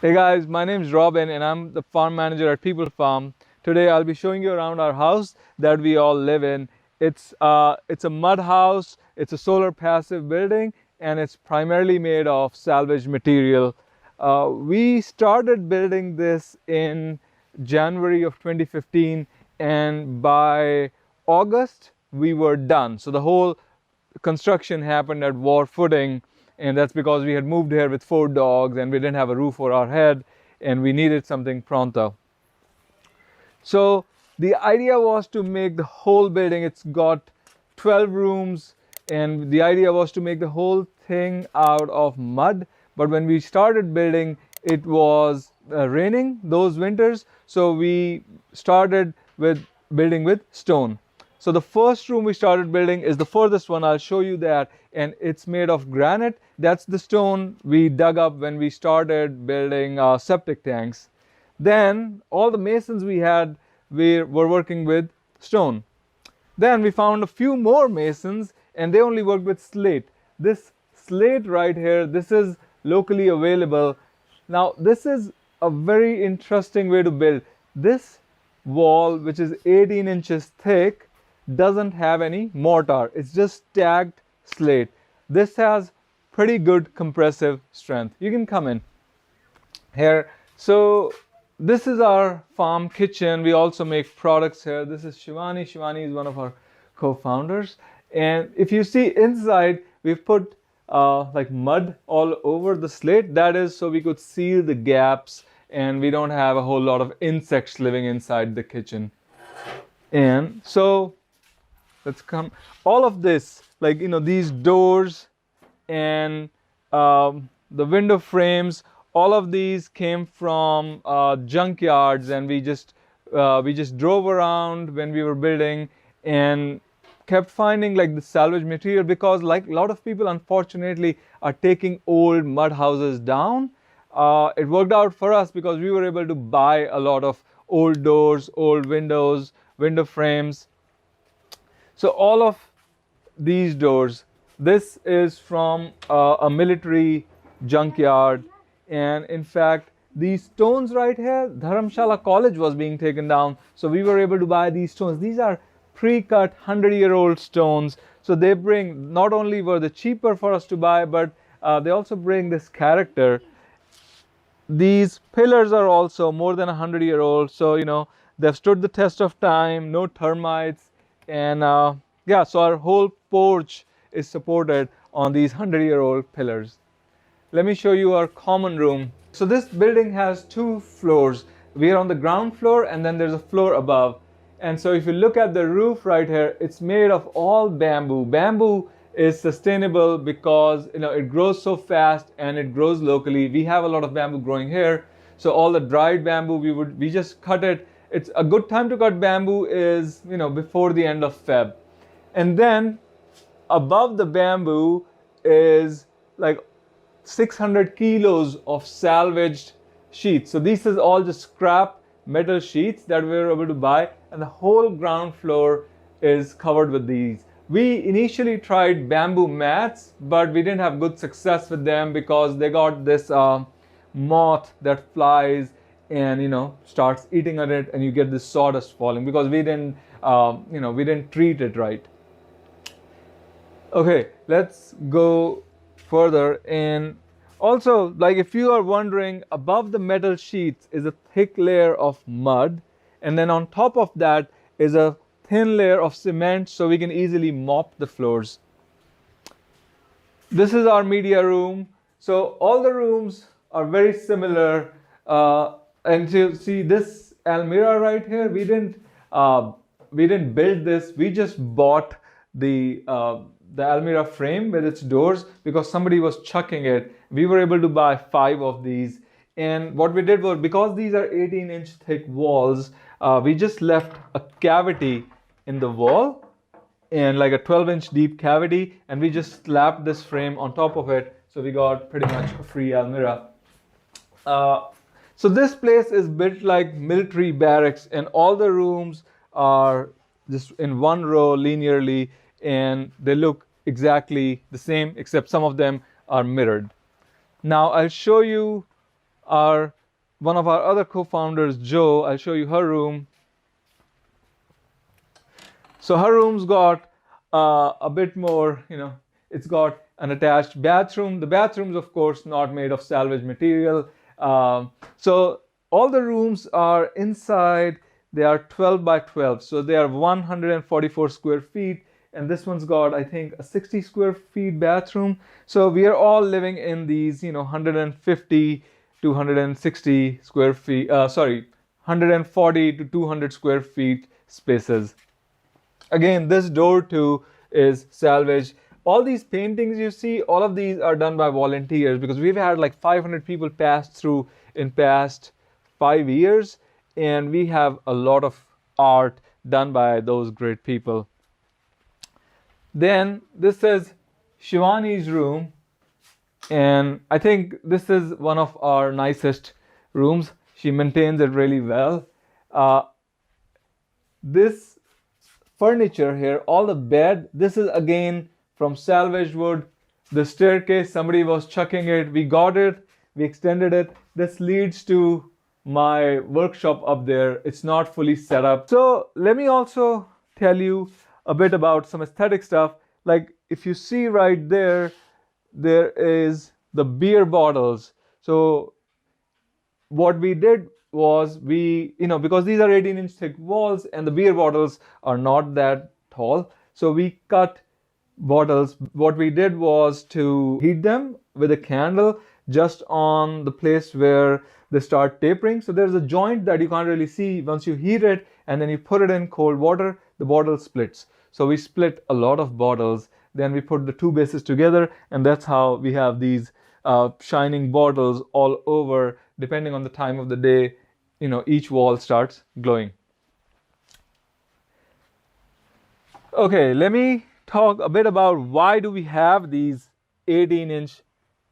Hey guys, my name is Robin and I'm the farm manager at People Farm. Today I'll be showing you around our house that we all live in. It's a mud house, it's a solar passive building, and it's primarily made of salvaged material. We started building this in January of 2015, and by August we were done. So the whole construction happened at war footing, and that's because we had moved here with 4 dogs and we didn't have a roof over our head and we needed something pronto. So the idea was to make the whole building, it's got 12 rooms, and the idea was to make the whole thing out of mud. But when we started building, it was raining those winters, so we started with building with stone. So the first room we started building is the furthest one. I'll show you that, and it's made of granite. That's the stone we dug up when we started building septic tanks. Then all the masons we had, we were working with stone. Then we found a few more masons and they only worked with slate. This slate right here, this is locally available. Now this is a very interesting way to build. This wall, which is 18 inches thick, doesn't have any mortar. It's just stacked slate. This has pretty good compressive strength. You can come in here. So this is our farm kitchen. We also make products here. This is Shivani. Shivani is one of our co-founders. And if you see inside, we've put like mud all over the slate. That is so we could seal the gaps and we don't have a whole lot of insects living inside the kitchen. And so let's come. All of this, like, these doors and the window frames, all of these came from junkyards, and we just drove around when we were building and kept finding like the salvage material, because like a lot of people unfortunately are taking old mud houses down. It worked out for us because we were able to buy a lot of old doors, old windows, window frames. So all of these doors, this is from a military junkyard. And in fact, these stones right here, Dharamshala College was being taken down, so we were able to buy these stones. These are pre-cut 100-year-old stones. So they bring, not only were they cheaper for us to buy, but they also bring this character. These pillars are also more than 100-year-old, so they've stood the test of time, no termites. And yeah, so our whole porch is supported on these 100-year-old pillars. Let me show you our common room. So this building has 2 floors. We are on the ground floor and then there's a floor above. And so if you look at the roof right here, it's made of all bamboo. Bamboo is sustainable because it grows so fast and it grows locally. We have a lot of bamboo growing here. So all the dried bamboo, we just cut it. It's a good time to cut bamboo is before the end of Feb. And then above the bamboo is like 600 kilos of salvaged sheets. So this is all just scrap metal sheets that we were able to buy, and the whole ground floor is covered with these. We initially tried bamboo mats, but we didn't have good success with them because they got this moth that flies and starts eating at it, and you get this sawdust falling because we didn't treat it right. Okay, let's go further. And also, like, if you are wondering, above the metal sheets is a thick layer of mud, and then on top of that is a thin layer of cement, so we can easily mop the floors. This is our media room. So all the rooms are very similar. And you see this almirah right here, we didn't build this. We just bought the almirah frame with its doors because somebody was chucking it. We were able to buy 5 of these. And what we did was, because these are 18-inch thick walls, we just left a cavity in the wall, and like a 12-inch deep cavity, and we just slapped this frame on top of it. So we got pretty much a free almirah. So this place is built like military barracks, and all the rooms are just in one row linearly, and they look exactly the same, except some of them are mirrored. Now I'll show you one of our other co-founders, Joe. I'll show you her room. So her room's got a bit more, it's got an attached bathroom. The bathroom's, of course, not made of salvage material. So all the rooms are inside. They are 12 by 12. So they are 144 square feet. And this one's got, I think, a 60 square feet bathroom. So we are all living in these, 150 to 160 square feet, 140 to 200 square feet spaces. Again, this door too is salvage. All these paintings you see, all of these are done by volunteers, because we've had like 500 people pass through in past 5 years, and we have a lot of art done by those great people. Then this is Shivani's room, and I think this is one of our nicest rooms. She maintains it really well. This furniture here, all the bed, this is again from salvaged wood. The staircase, somebody was chucking it. We got it, we extended it. This leads to my workshop up there. It's not fully set up. So let me also tell you a bit about some aesthetic stuff. Like if you see right there, there is the beer bottles. So what we did was because these are 18-inch thick walls and the beer bottles are not that tall, so we cut bottles. What we did was to heat them with a candle just on the place where they start tapering. So there's a joint that you can't really see. Once you heat it and then you put it in cold water, the bottle splits. So we split a lot of bottles, then we put the two bases together, and that's how we have these shining bottles all over. Depending on the time of the day, each wall starts glowing. Okay, let me talk a bit about why do we have these 18-inch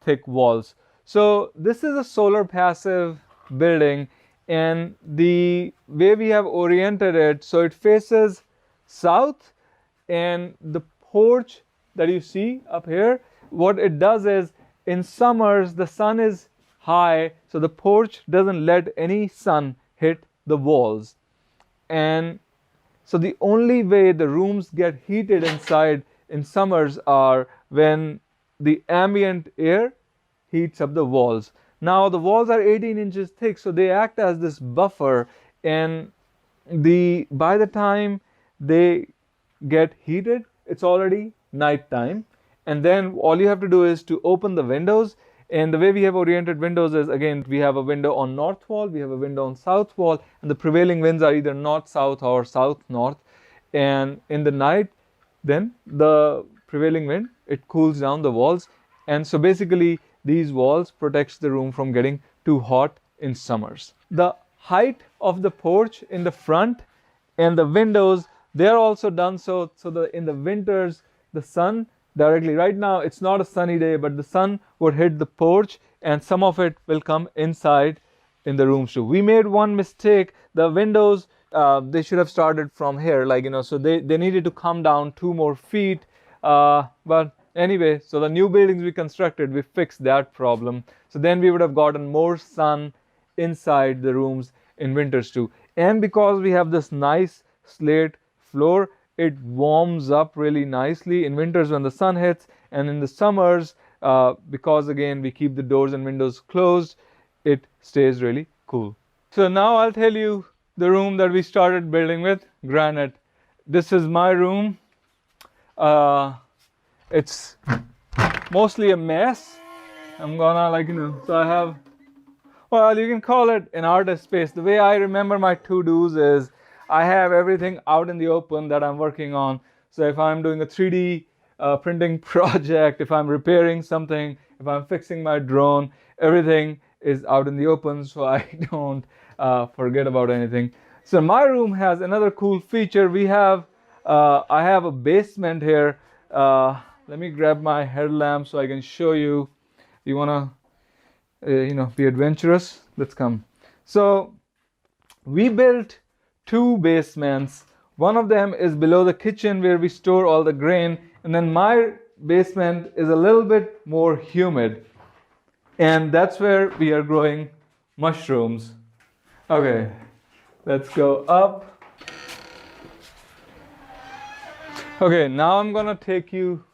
thick walls. So this is a solar passive building, and the way we have oriented it, so it faces south, and the porch that you see up here, what it does is in summers the sun is high, so the porch doesn't let any sun hit the walls. And so the only way the rooms get heated inside in summers are when the ambient air heats up the walls. Now the walls are 18 inches thick, so they act as this buffer, and by the time they get heated, it's already night time. And then all you have to do is to open the windows. And the way we have oriented windows is, again, we have a window on north wall, we have a window on south wall, and the prevailing winds are either north-south or south-north. And in the night, then the prevailing wind, it cools down the walls. And so basically, these walls protects the room from getting too hot in summers. The height of the porch in the front and the windows, they're also done so in the winters, the sun directly. Right now, it's not a sunny day, but the sun would hit the porch and some of it will come inside in the rooms too. We made one mistake. The windows, they should have started from here, so they needed to come down 2 more feet. But anyway, so the new buildings we constructed, we fixed that problem. So then we would have gotten more sun inside the rooms in winters too. And because we have this nice slate floor, it warms up really nicely in winters when the sun hits, and in the summers, because again we keep the doors and windows closed, it stays really cool. So now I'll tell you the room that we started building with, granite. This is my room. It's mostly a mess. I'm gonna so I have, well, you can call it an artist space. The way I remember my to-dos is I have everything out in the open that I'm working on. So if I'm doing a 3D printing project, if I'm repairing something, if I'm fixing my drone, everything is out in the open, so I don't forget about anything. So my room has another cool feature. I have a basement here. Let me grab my headlamp so I can show you. You wanna be adventurous? Let's come. So we built 2 basements. One of them is below the kitchen where we store all the grain, and then my basement is a little bit more humid, and that's where we are growing mushrooms. Okay, let's go up. Okay, now I'm gonna take you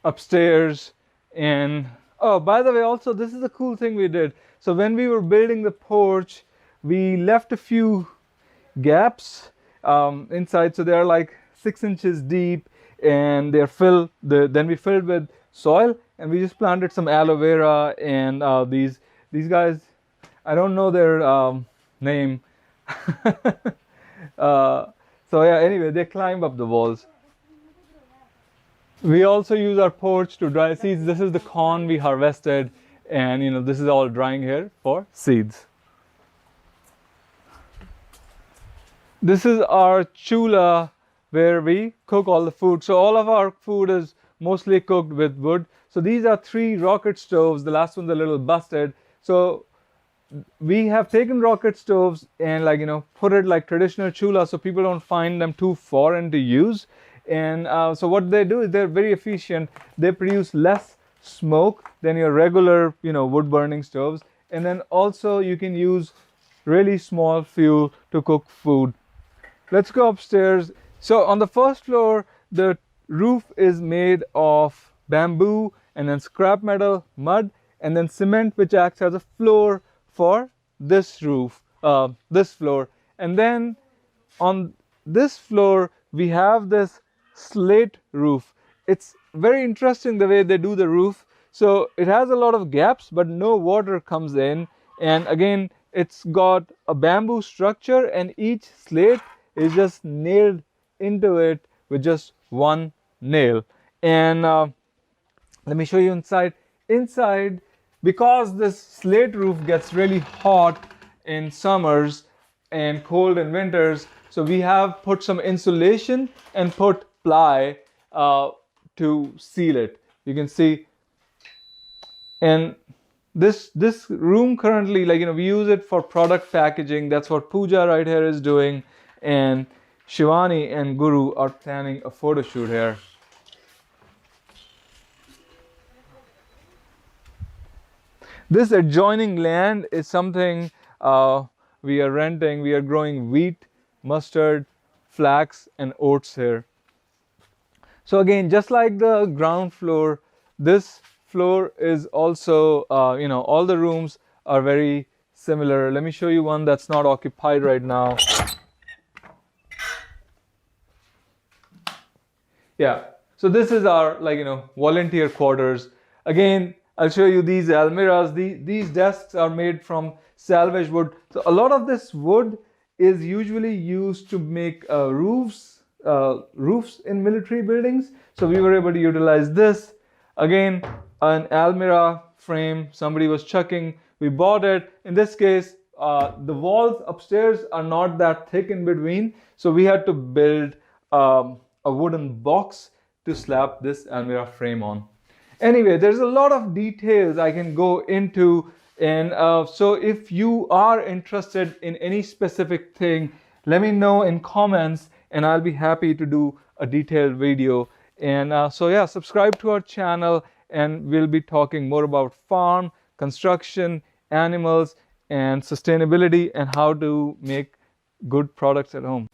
upstairs. And oh, by the way, also this is a cool thing we did. So when we were building the porch, we left a few gaps inside, so they're like 6 inches deep, and they're filled. Then we filled with soil, and we just planted some aloe vera and these guys. I don't know their name. So yeah. Anyway, they climb up the walls. We also use our porch to dry seeds. This is the corn we harvested, and this is all drying here for seeds. This is our chula where we cook all the food. So all of our food is mostly cooked with wood. So these are 3 rocket stoves. The last one's a little busted. So we have taken rocket stoves and put it like traditional chula, so people don't find them too foreign to use. And so what they do is they're very efficient. They produce less smoke than your regular wood burning stoves. And then also you can use really small fuel to cook food. Let's go upstairs. So on the first floor, the roof is made of bamboo and then scrap metal, mud, and then cement, which acts as a floor for this roof, this floor. And then on this floor, we have this slate roof. It's very interesting the way they do the roof. So it has a lot of gaps, but no water comes in. And again, it's got a bamboo structure, and each slate is just nailed into it with just one nail. And let me show you inside. Inside, because this slate roof gets really hot in summers and cold in winters, so we have put some insulation and put ply to seal it. You can see. And this room currently, we use it for product packaging. That's what Pooja right here is doing, and Shivani and Guru are planning a photo shoot here. This adjoining land is something we are renting. We are growing wheat, mustard, flax, and oats here. So again, just like the ground floor, this floor is also, all the rooms are very similar. Let me show you one that's not occupied right now. Yeah, so this is our volunteer quarters. Again, I'll show you these almirahs. These desks are made from salvage wood. So a lot of this wood is usually used to make roofs in military buildings. So we were able to utilize this. Again, an almirah frame somebody was chucking. We bought it. In this case, the walls upstairs are not that thick in between. So we had to build a wooden box to slap this almirah frame on. Anyway, there's a lot of details I can go into, and so if you are interested in any specific thing, let me know in comments, and I'll be happy to do a detailed video. And so yeah, subscribe to our channel, and we'll be talking more about farm, construction, animals, and sustainability, and how to make good products at home.